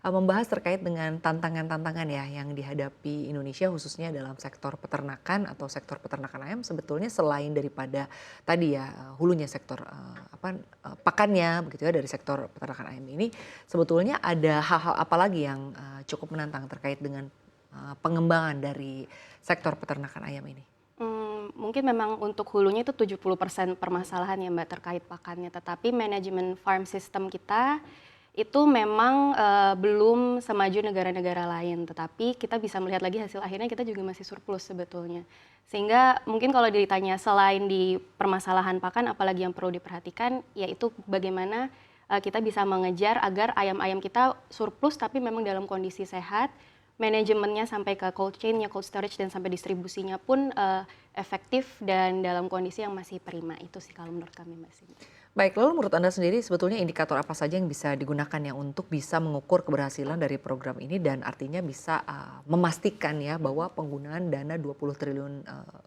membahas terkait dengan tantangan-tantangan ya yang dihadapi Indonesia khususnya dalam sektor peternakan atau sektor peternakan ayam sebetulnya selain daripada tadi ya, hulunya sektor, pakannya begitu ya dari sektor peternakan ayam ini, sebetulnya ada hal-hal apa lagi yang, cukup menantang terkait dengan, pengembangan dari sektor peternakan ayam ini? Mungkin memang untuk hulunya itu 70% permasalahan ya Mbak, terkait pakannya. Tetapi manajemen farm system kita itu memang, belum semaju negara-negara lain. Tetapi kita bisa melihat lagi hasil akhirnya kita juga masih surplus sebetulnya. Sehingga mungkin kalau ditanya selain di permasalahan pakan apalagi yang perlu diperhatikan, yaitu bagaimana, kita bisa mengejar agar ayam-ayam kita surplus tapi memang dalam kondisi sehat, manajemennya sampai ke cold chain-nya, cold storage dan sampai distribusinya pun, efektif dan dalam kondisi yang masih prima. Itu sih kalau menurut kami, Mbak, sih. Baik, lalu menurut Anda sendiri sebetulnya indikator apa saja yang bisa digunakan ya untuk bisa mengukur keberhasilan dari program ini dan artinya bisa, memastikan ya bahwa penggunaan dana 20 triliun,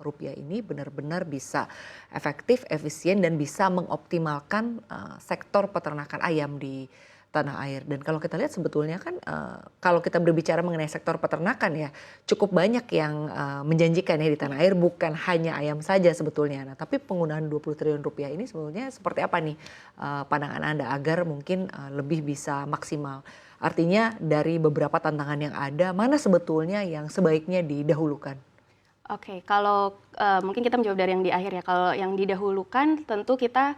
rupiah ini benar-benar bisa efektif, efisien dan bisa mengoptimalkan, sektor peternakan ayam di tanah air. Dan kalau kita lihat sebetulnya kan, kalau kita berbicara mengenai sektor peternakan ya, cukup banyak yang, menjanjikan ya di tanah air bukan hanya ayam saja sebetulnya. Nah, tapi penggunaan 20 triliun rupiah ini sebetulnya seperti apa nih, pandangan Anda agar mungkin, lebih bisa maksimal? Artinya dari beberapa tantangan yang ada, mana sebetulnya yang sebaiknya didahulukan? Oke, kalau, mungkin kita menjawab dari yang di akhir ya. Kalau yang didahulukan tentu kita,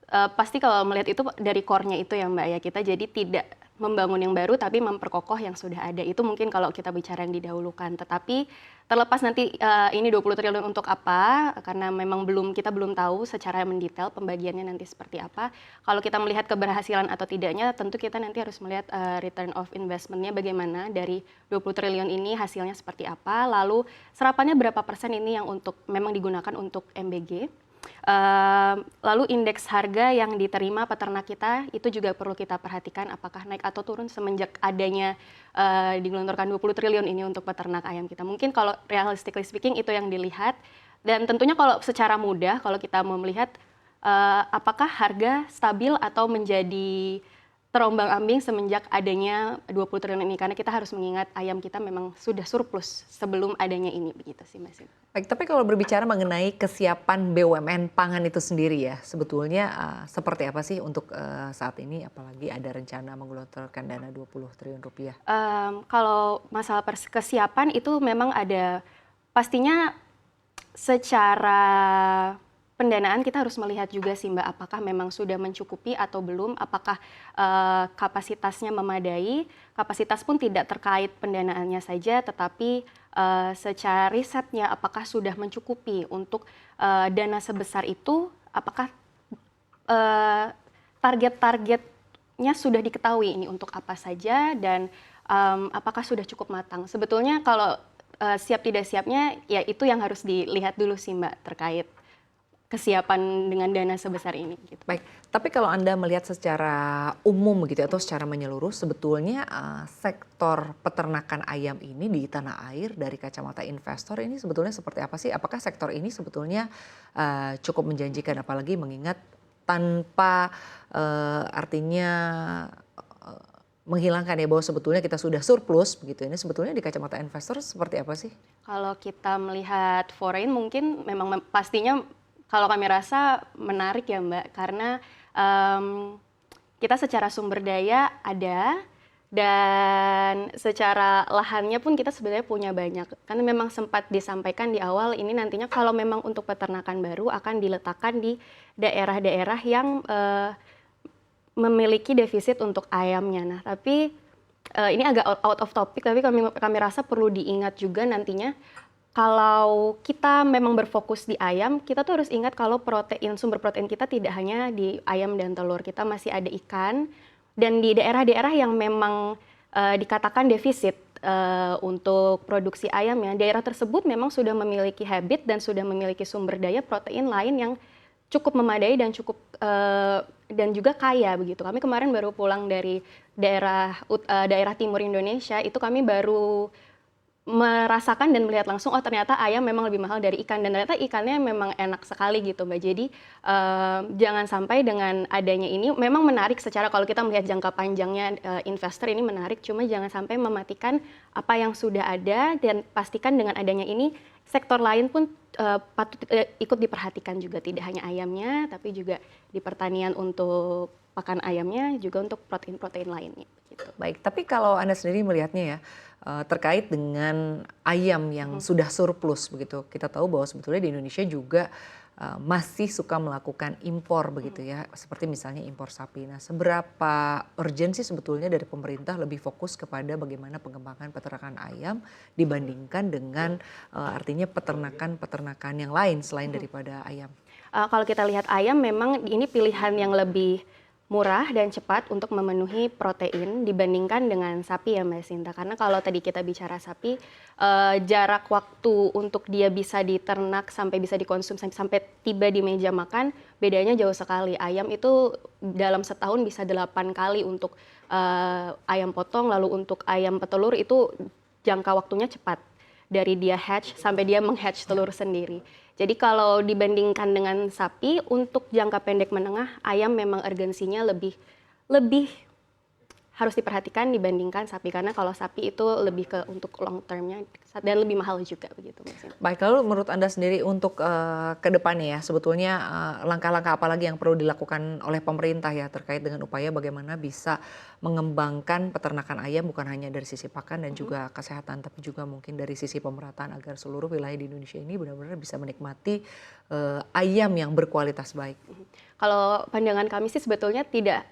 pasti kalau melihat itu dari core-nya itu ya Mbak ya, kita jadi tidak membangun yang baru tapi memperkokoh yang sudah ada. Itu mungkin kalau kita bicara yang didahulukan. Tetapi terlepas nanti, ini 20 triliun untuk apa, karena memang kita belum tahu secara mendetail pembagiannya nanti seperti apa. Kalau kita melihat keberhasilan atau tidaknya, tentu kita nanti harus melihat, return of investment-nya bagaimana dari 20 triliun ini hasilnya seperti apa, lalu serapannya berapa persen ini yang memang digunakan untuk MBG. Lalu indeks harga yang diterima peternak kita itu juga perlu kita perhatikan apakah naik atau turun semenjak adanya, digelontorkan 20 triliun ini untuk peternak ayam kita. Mungkin kalau realistically speaking itu yang dilihat dan tentunya kalau secara mudah kalau kita mau melihat, apakah harga stabil atau menjadi terombang-ambing semenjak adanya 20 triliun ini, karena kita harus mengingat ayam kita memang sudah surplus sebelum adanya ini, begitu sih Mas. Baik, tapi kalau berbicara mengenai kesiapan BUMN pangan itu sendiri ya, sebetulnya, seperti apa sih untuk, saat ini apalagi ada rencana menggelontorkan dana 20 triliun rupiah? Kalau masalah kesiapan itu memang ada, pastinya secara pendanaan kita harus melihat juga sih Mbak, apakah memang sudah mencukupi atau belum, apakah, kapasitasnya memadai. Kapasitas pun tidak terkait pendanaannya saja, tetapi, secara risetnya apakah sudah mencukupi untuk, dana sebesar itu, apakah, eee, target-targetnya sudah diketahui ini untuk apa saja dan, apakah sudah cukup matang. Sebetulnya kalau, siap tidak siapnya, ya itu yang harus dilihat dulu sih Mbak, terkait kesiapan dengan dana sebesar ini gitu. Baik, tapi kalau Anda melihat secara umum begitu ya, atau secara menyeluruh sebetulnya, sektor peternakan ayam ini di tanah air dari kacamata investor ini sebetulnya seperti apa sih? Apakah sektor ini sebetulnya, cukup menjanjikan apalagi mengingat tanpa, artinya, eee, menghilangkan ya bahwa sebetulnya kita sudah surplus begitu, ini sebetulnya di kacamata investor seperti apa sih? Kalau kita melihat foreign mungkin memang pastinya kalau kami rasa menarik ya Mbak, karena, kita secara sumber daya ada, dan secara lahannya pun kita sebenarnya punya banyak. Karena memang sempat disampaikan di awal ini nantinya kalau memang untuk peternakan baru akan diletakkan di daerah-daerah yang, memiliki defisit untuk ayamnya. Nah tapi, ini agak out of topic tapi kami rasa perlu diingat juga nantinya kalau kita memang berfokus di ayam, kita tuh harus ingat kalau sumber protein kita tidak hanya di ayam dan telur, kita masih ada ikan, dan di daerah-daerah yang memang, dikatakan defisit, untuk produksi ayamnya, daerah tersebut memang sudah memiliki habit dan sudah memiliki sumber daya protein lain yang cukup memadai dan dan juga kaya begitu. Kami kemarin baru pulang dari daerah timur Indonesia, itu kami baru merasakan dan melihat langsung, oh ternyata ayam memang lebih mahal dari ikan dan ternyata ikannya memang enak sekali gitu Mbak. Jadi jangan sampai dengan adanya ini memang menarik secara kalau kita melihat jangka panjangnya investor ini menarik, cuma jangan sampai mematikan apa yang sudah ada dan pastikan dengan adanya ini sektor lain pun patut ikut diperhatikan juga, tidak hanya ayamnya tapi juga di pertanian untuk pakan ayamnya juga untuk protein-protein lainnya gitu. Baik, tapi kalau Anda sendiri melihatnya ya, terkait dengan ayam yang sudah surplus begitu, kita tahu bahwa sebetulnya di Indonesia juga masih suka melakukan impor begitu ya, seperti misalnya impor sapi. Nah, seberapa urgent sih sebetulnya dari pemerintah lebih fokus kepada bagaimana pengembangan peternakan ayam dibandingkan dengan artinya peternakan-peternakan yang lain selain daripada ayam? Kalau kita lihat ayam memang ini pilihan yang lebih murah dan cepat untuk memenuhi protein dibandingkan dengan sapi ya Mbak Sinta. Karena kalau tadi kita bicara sapi, jarak waktu untuk dia bisa diternak sampai bisa dikonsumsi sampai tiba di meja makan bedanya jauh sekali. Ayam itu dalam setahun bisa 8 kali untuk ayam potong, lalu untuk ayam petelur itu jangka waktunya cepat. Dari dia hatch sampai dia menghatch telur sendiri. Jadi kalau dibandingkan dengan sapi, untuk jangka pendek menengah, ayam memang urgensinya lebih harus diperhatikan dibandingkan sapi. Karena kalau sapi itu lebih ke untuk long termnya dan lebih mahal juga begitu. Baik, lalu menurut Anda sendiri untuk ke depannya ya, sebetulnya langkah-langkah apa lagi yang perlu dilakukan oleh pemerintah ya terkait dengan upaya bagaimana bisa mengembangkan peternakan ayam bukan hanya dari sisi pakan dan juga kesehatan, tapi juga mungkin dari sisi pemerataan agar seluruh wilayah di Indonesia ini benar-benar bisa menikmati ayam yang berkualitas baik. Kalau pandangan kami sih sebetulnya tidak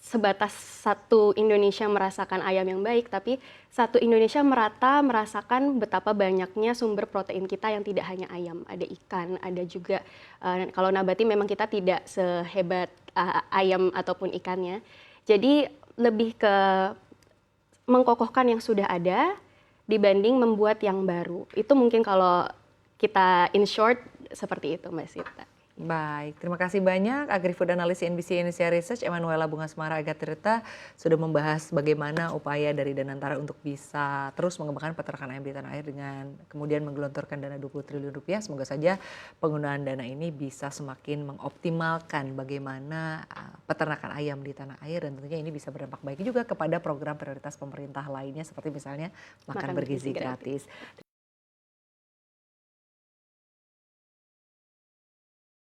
sebatas satu Indonesia merasakan ayam yang baik, tapi satu Indonesia merata merasakan betapa banyaknya sumber protein kita yang tidak hanya ayam, ada ikan, ada juga kalau nabati memang kita tidak sehebat ayam ataupun ikannya. Jadi lebih ke mengkokohkan yang sudah ada dibanding membuat yang baru. Itu mungkin kalau kita in short seperti itu Mbak Sita. Baik, terima kasih banyak Agri-Food Analyst CNBC Indonesia Research Emanuela Bungasmara Agatirta sudah membahas bagaimana upaya dari Danantara untuk bisa terus mengembangkan peternakan ayam di tanah air dengan kemudian menggelontorkan dana 20 triliun rupiah. Semoga saja penggunaan dana ini bisa semakin mengoptimalkan bagaimana peternakan ayam di tanah air dan tentunya ini bisa berdampak baik juga kepada program prioritas pemerintah lainnya seperti misalnya makan bergizi gratis.